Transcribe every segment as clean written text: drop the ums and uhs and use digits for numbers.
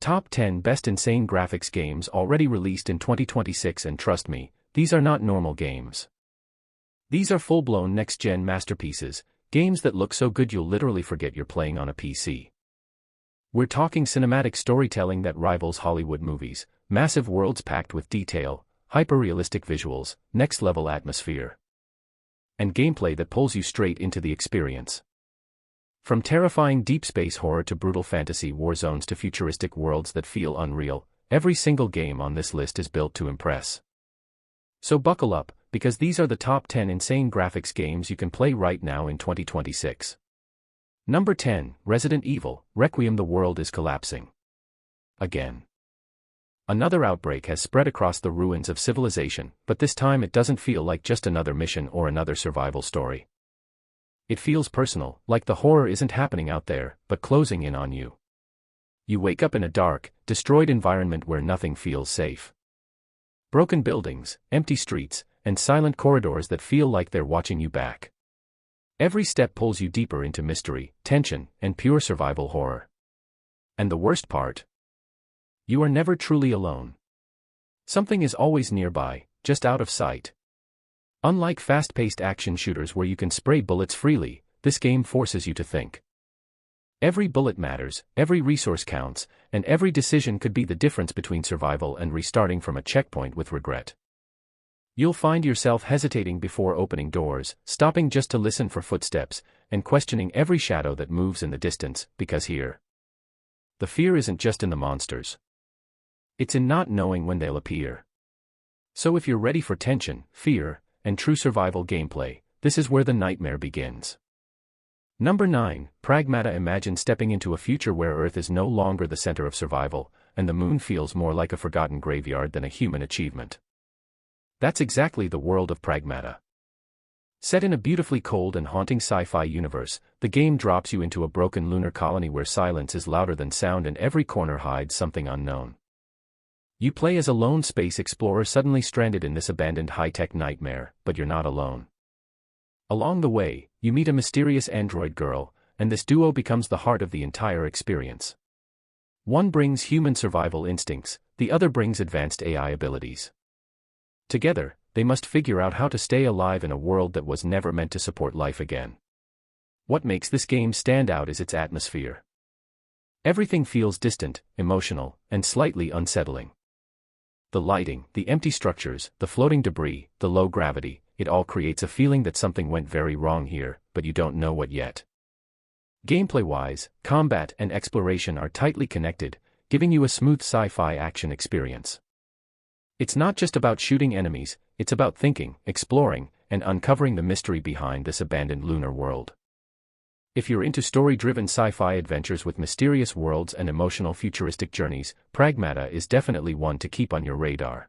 Top 10 Best Insane Graphics Games already released in 2026, and trust me, these are not normal games. These are full-blown next-gen masterpieces, games that look so good you'll literally forget you're playing on a PC. We're talking cinematic storytelling that rivals Hollywood movies, massive worlds packed with detail, hyper-realistic visuals, next-level atmosphere, and gameplay that pulls you straight into the experience. From terrifying deep space horror to brutal fantasy war zones to futuristic worlds that feel unreal, every single game on this list is built to impress. So buckle up, because these are the top 10 insane graphics games you can play right now in 2026. Number 10, Resident Evil, Requiem. The world is collapsing again. Another outbreak has spread across the ruins of civilization, but this time it doesn't feel like just another mission or another survival story. It feels personal, like the horror isn't happening out there, but closing in on you. You wake up in a dark, destroyed environment where nothing feels safe. Broken buildings, empty streets, and silent corridors that feel like they're watching you back. Every step pulls you deeper into mystery, tension, and pure survival horror. And the worst part? You are never truly alone. Something is always nearby, just out of sight. Unlike fast-paced action shooters where you can spray bullets freely, this game forces you to think. Every bullet matters, every resource counts, and every decision could be the difference between survival and restarting from a checkpoint with regret. You'll find yourself hesitating before opening doors, stopping just to listen for footsteps, and questioning every shadow that moves in the distance, because here, the fear isn't just in the monsters. It's in not knowing when they'll appear. So if you're ready for tension, fear, and true survival gameplay, this is where the nightmare begins. Number 9, Pragmata. Imagine stepping into a future where Earth is no longer the center of survival, and the moon feels more like a forgotten graveyard than a human achievement. That's exactly the world of Pragmata. Set in a beautifully cold and haunting sci-fi universe, the game drops you into a broken lunar colony where silence is louder than sound and every corner hides something unknown. You play as a lone space explorer suddenly stranded in this abandoned high-tech nightmare, but you're not alone. Along the way, you meet a mysterious android girl, and this duo becomes the heart of the entire experience. One brings human survival instincts, the other brings advanced AI abilities. Together, they must figure out how to stay alive in a world that was never meant to support life again. What makes this game stand out is its atmosphere. Everything feels distant, emotional, and slightly unsettling. The lighting, the empty structures, the floating debris, the low gravity, it all creates a feeling that something went very wrong here, but you don't know what yet. Gameplay-wise, combat and exploration are tightly connected, giving you a smooth sci-fi action experience. It's not just about shooting enemies, it's about thinking, exploring, and uncovering the mystery behind this abandoned lunar world. If you're into story-driven sci-fi adventures with mysterious worlds and emotional futuristic journeys, Pragmata is definitely one to keep on your radar.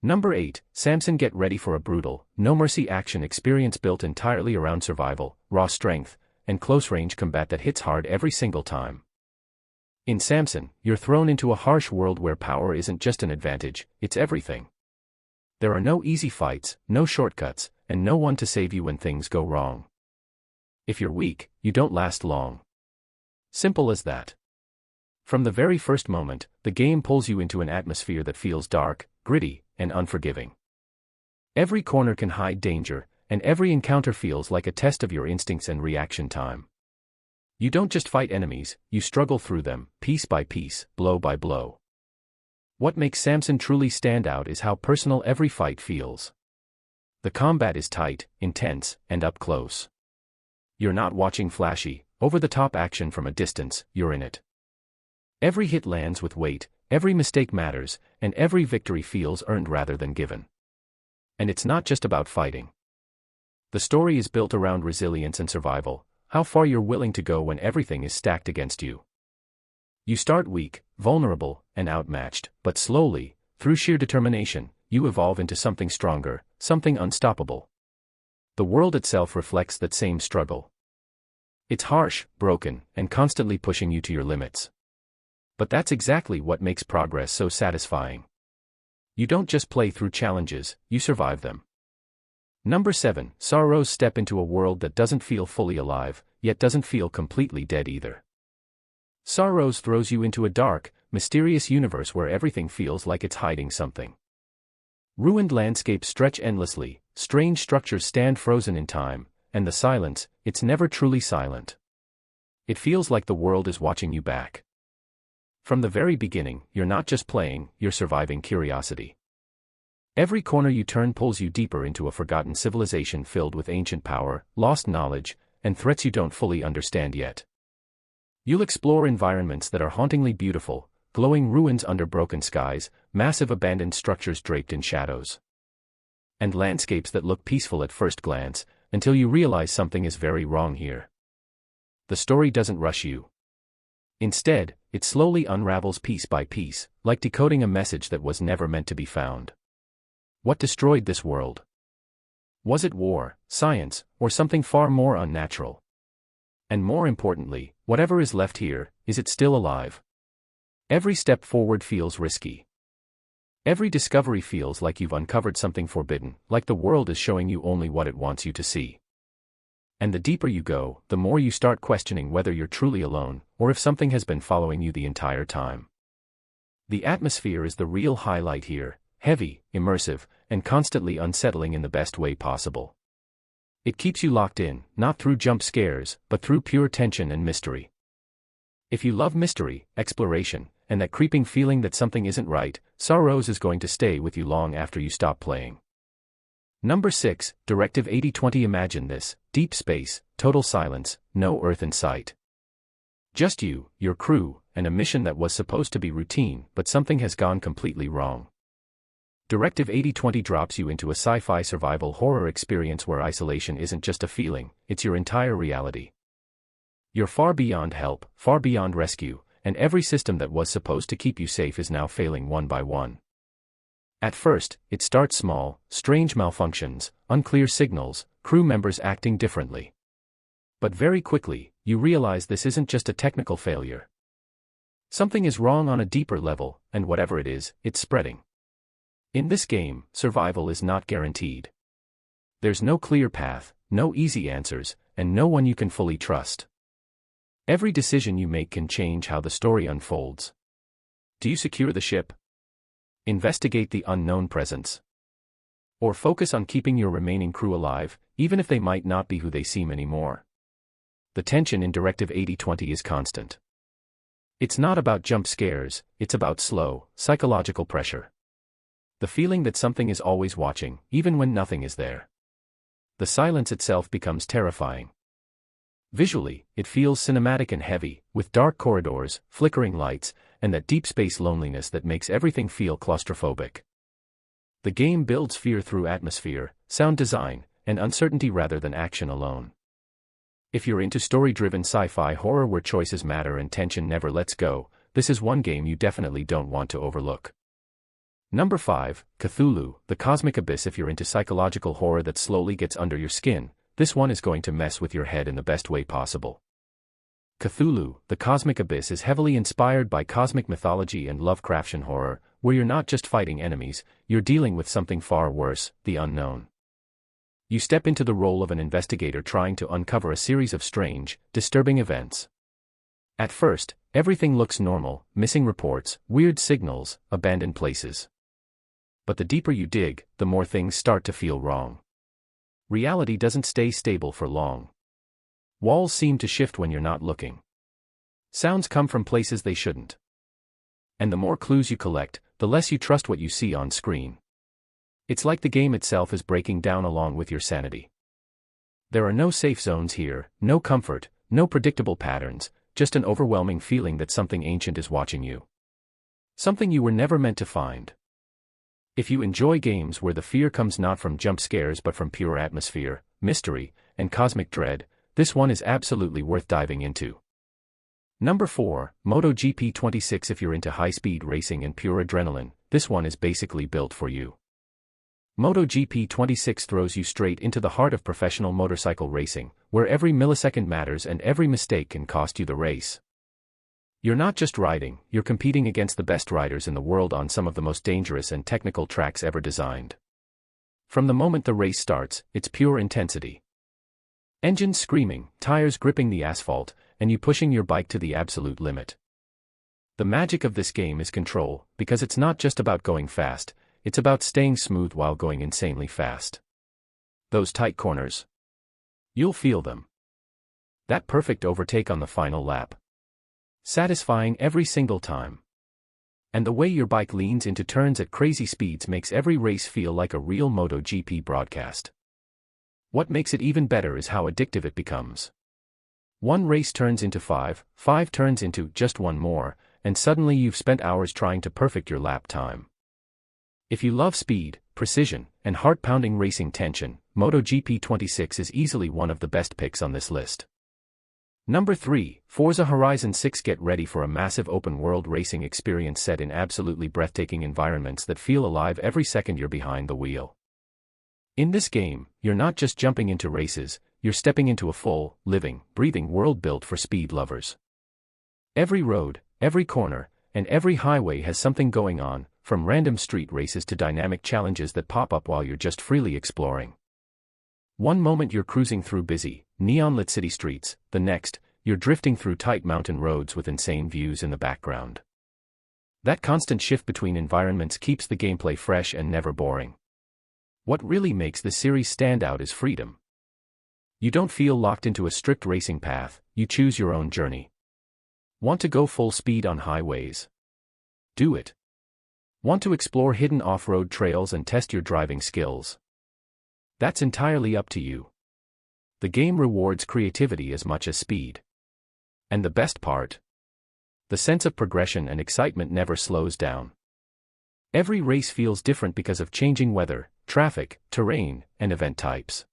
Number 8, Samson. Get ready for a brutal, no-mercy action experience built entirely around survival, raw strength, and close-range combat that hits hard every single time. In Samson, you're thrown into a harsh world where power isn't just an advantage, it's everything. There are no easy fights, no shortcuts, and no one to save you when things go wrong. If you're weak, you don't last long. Simple as that. From the very first moment, the game pulls you into an atmosphere that feels dark, gritty, and unforgiving. Every corner can hide danger, and every encounter feels like a test of your instincts and reaction time. You don't just fight enemies, you struggle through them, piece by piece, blow by blow. What makes Samson truly stand out is how personal every fight feels. The combat is tight, intense, and up close. You're not watching flashy, over-the-top action from a distance, you're in it. Every hit lands with weight, every mistake matters, and every victory feels earned rather than given. And it's not just about fighting. The story is built around resilience and survival, how far you're willing to go when everything is stacked against you. You start weak, vulnerable, and outmatched, but slowly, through sheer determination, you evolve into something stronger, something unstoppable. The world itself reflects that same struggle. It's harsh, broken, and constantly pushing you to your limits. But that's exactly what makes progress so satisfying. You don't just play through challenges, you survive them. Number 7, Sorrows. Step into a world that doesn't feel fully alive, yet doesn't feel completely dead either. Sorrows throws you into a dark, mysterious universe where everything feels like it's hiding something. Ruined landscapes stretch endlessly, strange structures stand frozen in time, and the silence, it's never truly silent. It feels like the world is watching you back. From the very beginning, you're not just playing, you're surviving curiosity. Every corner you turn pulls you deeper into a forgotten civilization filled with ancient power, lost knowledge, and threats you don't fully understand yet. You'll explore environments that are hauntingly beautiful, glowing ruins under broken skies, massive abandoned structures draped in shadows, and landscapes that look peaceful at first glance, until you realize something is very wrong here. The story doesn't rush you. Instead, it slowly unravels piece by piece, like decoding a message that was never meant to be found. What destroyed this world? Was it war, science, or something far more unnatural? And more importantly, whatever is left here, is it still alive? Every step forward feels risky. Every discovery feels like you've uncovered something forbidden, like the world is showing you only what it wants you to see. And the deeper you go, the more you start questioning whether you're truly alone, or if something has been following you the entire time. The atmosphere is the real highlight here, heavy, immersive, and constantly unsettling in the best way possible. It keeps you locked in, not through jump scares, but through pure tension and mystery. If you love mystery, exploration, and that creeping feeling that something isn't right, Sorrows is going to stay with you long after you stop playing. Number 6, Directive 8020. Imagine this: deep space, total silence, no Earth in sight. Just you, your crew, and a mission that was supposed to be routine, but something has gone completely wrong. Directive 8020 drops you into a sci-fi survival horror experience where isolation isn't just a feeling, it's your entire reality. You're far beyond help, far beyond rescue, and every system that was supposed to keep you safe is now failing one by one. At first, it starts small: strange malfunctions, unclear signals, crew members acting differently. But very quickly, you realize this isn't just a technical failure. Something is wrong on a deeper level, and whatever it is, it's spreading. In this game, survival is not guaranteed. There's no clear path, no easy answers, and no one you can fully trust. Every decision you make can change how the story unfolds. Do you secure the ship? Investigate the unknown presence? Or focus on keeping your remaining crew alive, even if they might not be who they seem anymore? The tension in Directive 8020 is constant. It's not about jump scares, it's about slow, psychological pressure. The feeling that something is always watching, even when nothing is there. The silence itself becomes terrifying. Visually, it feels cinematic and heavy, with dark corridors, flickering lights, and that deep space loneliness that makes everything feel claustrophobic. The game builds fear through atmosphere, sound design, and uncertainty rather than action alone. If you're into story-driven sci-fi horror where choices matter and tension never lets go, this is one game you definitely don't want to overlook. Number 5, Cthulhu, the Cosmic Abyss. If you're into psychological horror that slowly gets under your skin, this one is going to mess with your head in the best way possible. Cthulhu, the Cosmic Abyss is heavily inspired by cosmic mythology and Lovecraftian horror, where you're not just fighting enemies, you're dealing with something far worse: the unknown. You step into the role of an investigator trying to uncover a series of strange, disturbing events. At first, everything looks normal: missing reports, weird signals, abandoned places. But the deeper you dig, the more things start to feel wrong. Reality doesn't stay stable for long. Walls seem to shift when you're not looking. Sounds come from places they shouldn't. And the more clues you collect, the less you trust what you see on screen. It's like the game itself is breaking down along with your sanity. There are no safe zones here, no comfort, no predictable patterns, just an overwhelming feeling that something ancient is watching you. Something you were never meant to find. If you enjoy games where the fear comes not from jump scares but from pure atmosphere, mystery, and cosmic dread, this one is absolutely worth diving into. Number 4, MotoGP 26. If you're into high-speed racing and pure adrenaline, this one is basically built for you. MotoGP 26 throws you straight into the heart of professional motorcycle racing, where every millisecond matters and every mistake can cost you the race. You're not just riding, you're competing against the best riders in the world on some of the most dangerous and technical tracks ever designed. From the moment the race starts, it's pure intensity. Engines screaming, tires gripping the asphalt, and you pushing your bike to the absolute limit. The magic of this game is control, because it's not just about going fast, it's about staying smooth while going insanely fast. Those tight corners. You'll feel them. That perfect overtake on the final lap. Satisfying every single time. And the way your bike leans into turns at crazy speeds makes every race feel like a real MotoGP broadcast. What makes it even better is how addictive it becomes. One race turns into five turns into just one more, and suddenly you've spent hours trying to perfect your lap time. If you love speed, precision, and heart-pounding racing tension, MotoGP 26 is easily one of the best picks on this list. Number 3, Forza Horizon 6. Get ready for a massive open-world racing experience set in absolutely breathtaking environments that feel alive every second you're behind the wheel. In this game, you're not just jumping into races, you're stepping into a full, living, breathing world built for speed lovers. Every road, every corner, and every highway has something going on, from random street races to dynamic challenges that pop up while you're just freely exploring. One moment you're cruising through busy, neon-lit city streets, the next, you're drifting through tight mountain roads with insane views in the background. That constant shift between environments keeps the gameplay fresh and never boring. What really makes this series stand out is freedom. You don't feel locked into a strict racing path, you choose your own journey. Want to go full speed on highways? Do it. Want to explore hidden off-road trails and test your driving skills? That's entirely up to you. The game rewards creativity as much as speed. And the best part? The sense of progression and excitement never slows down. Every race feels different because of changing weather, traffic, terrain, and event types.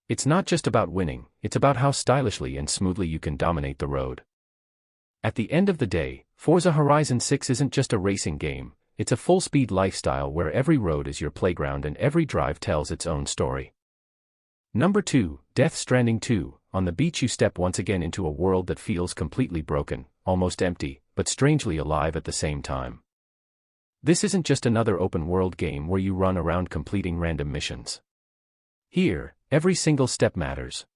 It's not just about winning, it's about how stylishly and smoothly you can dominate the road. At the end of the day, Forza Horizon 6 isn't just a racing game, it's a full-speed lifestyle where every road is your playground and every drive tells its own story. Number 2, Death Stranding 2. On the beach you step once again into a world that feels completely broken, almost empty, but strangely alive at the same time. This isn't just another open-world game where you run around completing random missions. Here, every single step matters.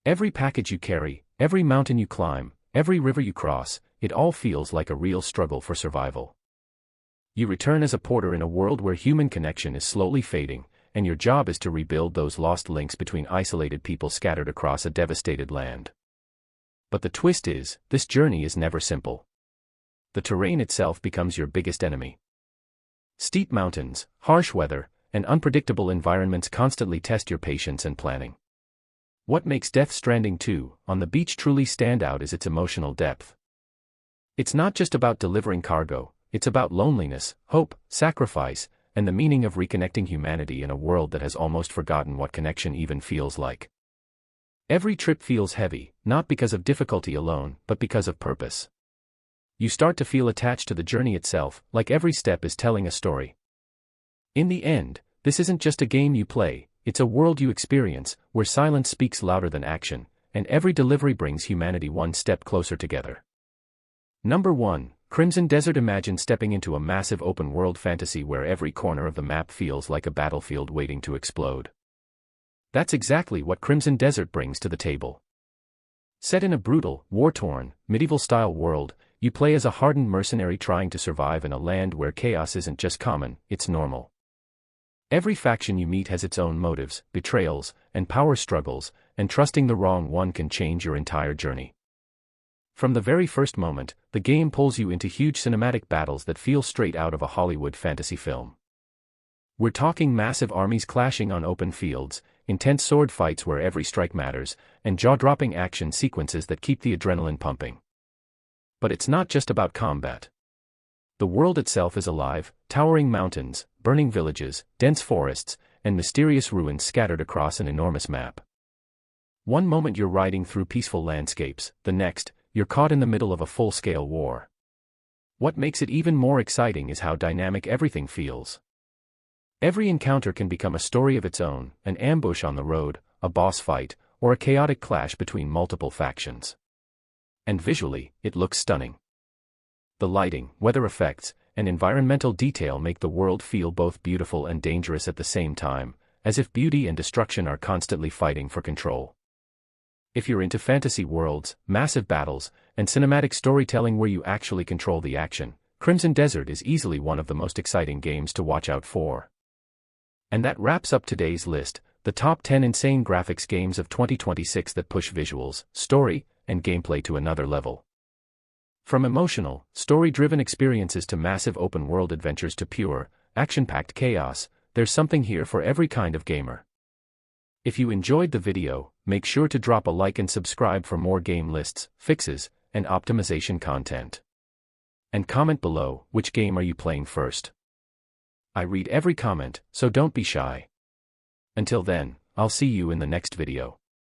Every package you carry, every mountain you climb, every river you cross, it all feels like a real struggle for survival. You return as a porter in a world where human connection is slowly fading, and your job is to rebuild those lost links between isolated people scattered across a devastated land. But the twist is, this journey is never simple. The terrain itself becomes your biggest enemy. Steep mountains, harsh weather, and unpredictable environments constantly test your patience and planning. What makes Death Stranding 2 on the beach truly stand out is its emotional depth. It's not just about delivering cargo, it's about loneliness, hope, sacrifice, and the meaning of reconnecting humanity in a world that has almost forgotten what connection even feels like. Every trip feels heavy, not because of difficulty alone, but because of purpose. You start to feel attached to the journey itself, like every step is telling a story. In the end, this isn't just a game you play, it's a world you experience, where silence speaks louder than action, and every delivery brings humanity one step closer together. Number 1, Crimson Desert. Imagine stepping into a massive open-world fantasy where every corner of the map feels like a battlefield waiting to explode. That's exactly what Crimson Desert brings to the table. Set in a brutal, war-torn, medieval-style world, you play as a hardened mercenary trying to survive in a land where chaos isn't just common, it's normal. Every faction you meet has its own motives, betrayals, and power struggles, and trusting the wrong one can change your entire journey. From the very first moment, the game pulls you into huge cinematic battles that feel straight out of a Hollywood fantasy film. We're talking massive armies clashing on open fields, intense sword fights where every strike matters, and jaw-dropping action sequences that keep the adrenaline pumping. But it's not just about combat. The world itself is alive, towering mountains, burning villages, dense forests, and mysterious ruins scattered across an enormous map. One moment you're riding through peaceful landscapes, the next, you're caught in the middle of a full-scale war. What makes it even more exciting is how dynamic everything feels. Every encounter can become a story of its own, an ambush on the road, a boss fight, or a chaotic clash between multiple factions. And visually, it looks stunning. The lighting, weather effects, and environmental detail make the world feel both beautiful and dangerous at the same time, as if beauty and destruction are constantly fighting for control. If you're into fantasy worlds, massive battles, and cinematic storytelling where you actually control the action, Crimson Desert is easily one of the most exciting games to watch out for. And that wraps up today's list, the top 10 insane graphics games of 2026 that push visuals, story, and gameplay to another level. From emotional, story-driven experiences to massive open-world adventures to pure, action-packed chaos, there's something here for every kind of gamer. If you enjoyed the video, make sure to drop a like and subscribe for more game lists, fixes, and optimization content. And comment below, which game are you playing first? I read every comment, so don't be shy. Until then, I'll see you in the next video.